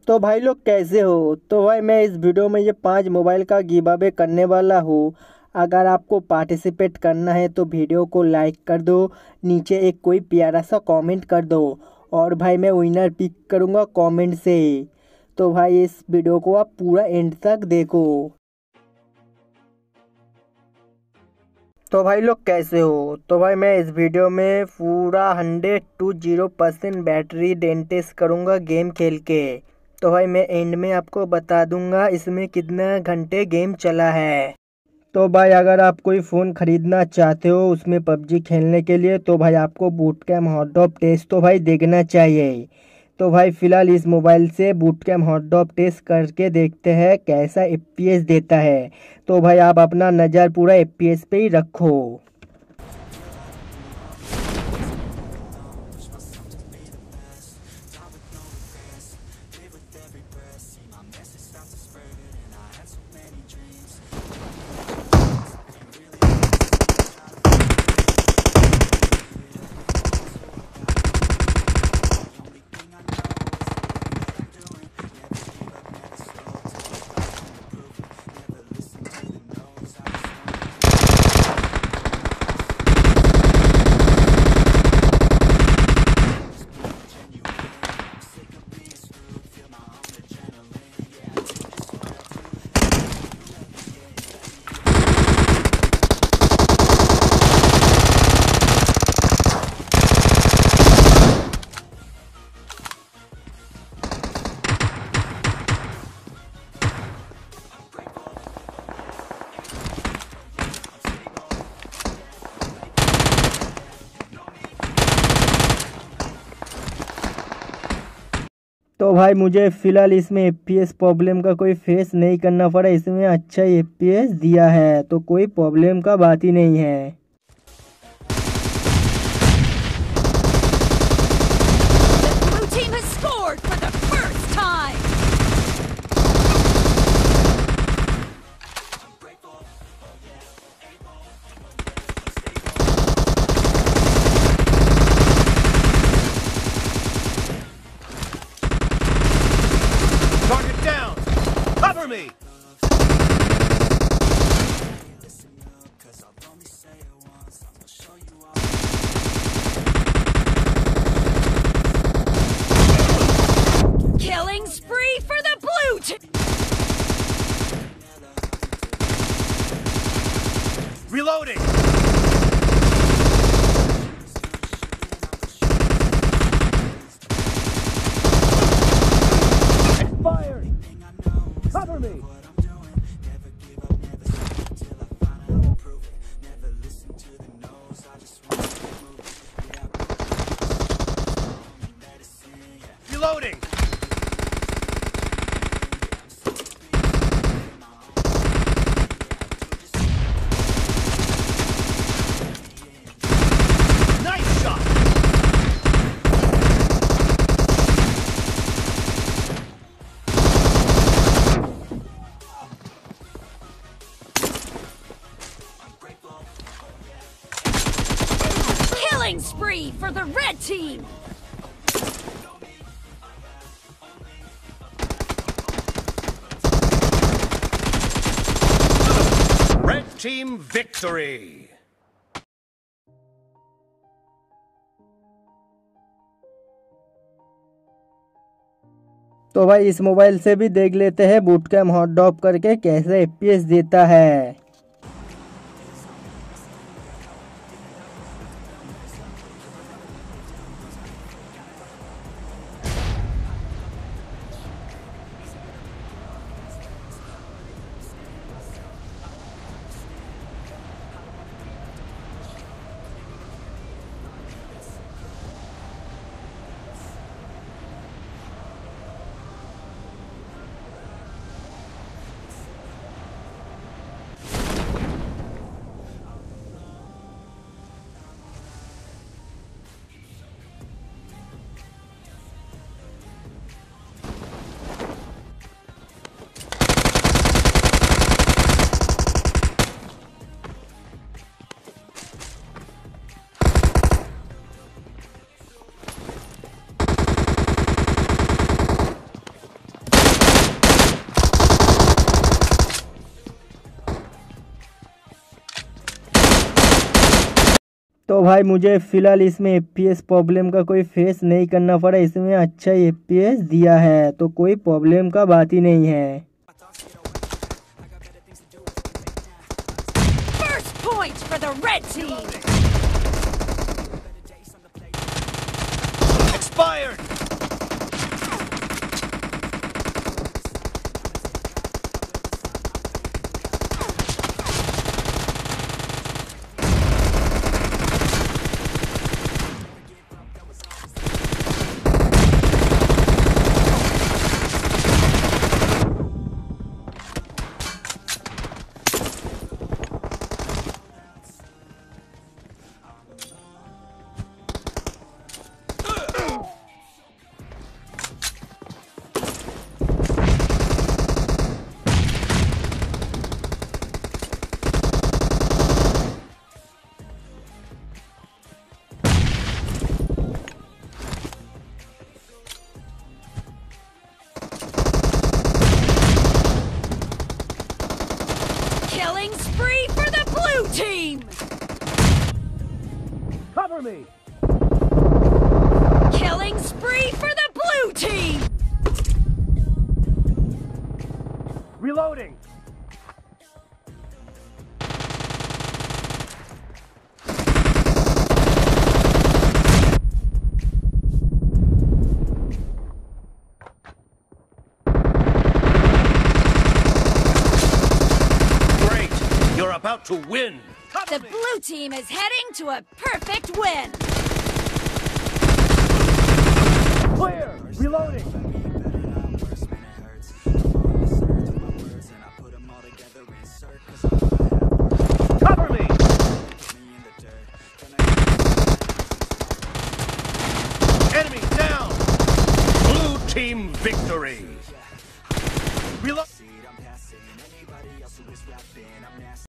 तो भाई लोग कैसे हो। तो भाई मैं इस वीडियो में ये 5 मोबाइल का गिव अवे करने वाला हूँ। अगर आपको पार्टिसिपेट करना है तो वीडियो को लाइक कर दो, नीचे एक कोई प्यारा सा कमेंट कर दो और भाई मैं विनर पिक करूँगा कमेंट से। तो भाई इस वीडियो को आप पूरा एंड तक देखो। तो भाई लोग कैसे हो। तो भाई मैं इस वीडियो में पूरा 100% बैटरी डेंटेस करूँगा गेम खेल के। तो भाई मैं एंड में आपको बता दूंगा इसमें कितना घंटे गेम चला है। तो भाई अगर आप कोई फ़ोन ख़रीदना चाहते हो उसमें पबजी खेलने के लिए तो भाई आपको बूट कैम्प हॉट डॉप टेस्ट तो भाई देखना चाहिए। तो भाई फ़िलहाल इस मोबाइल से बूट कैम्प हॉट डॉप टेस्ट करके देखते हैं कैसा एफपीएस देता है। तो भाई आप अपना नज़र पूरा एफपीएस पे ही रखो। तो भाई मुझे फ़िलहाल इसमें एफपीएस प्रॉब्लम का कोई फेस नहीं करना पड़ा, इसमें अच्छा एफपीएस दिया है तो कोई प्रॉब्लम का बात ही नहीं है। Target down! Cover me! Killing spree for the blue team! Reloading! Expired! Cover me! Reloading! Nice shot! Killing spree for the red team! Red team victory! तो भाई इस मोबाइल से भी देख लेते हैं बूट कैम्प हॉट डॉप करके कैसे एफपीएस देता है। तो भाई मुझे फ़िलहाल इसमें FPS प्रॉब्लम का कोई फेस नहीं करना पड़ा, इसमें अच्छा FPS दिया है तो कोई प्रॉब्लम का बात ही नहीं है। First point for the red team. Expired! Killing spree for the blue team. Cover me! Killing spree for the blue team. Reloading! Great! You're about to win! Cover The me! blue team is heading to a perfect win. Clear! Reloading! Cover me! Enemy down! Blue team victory!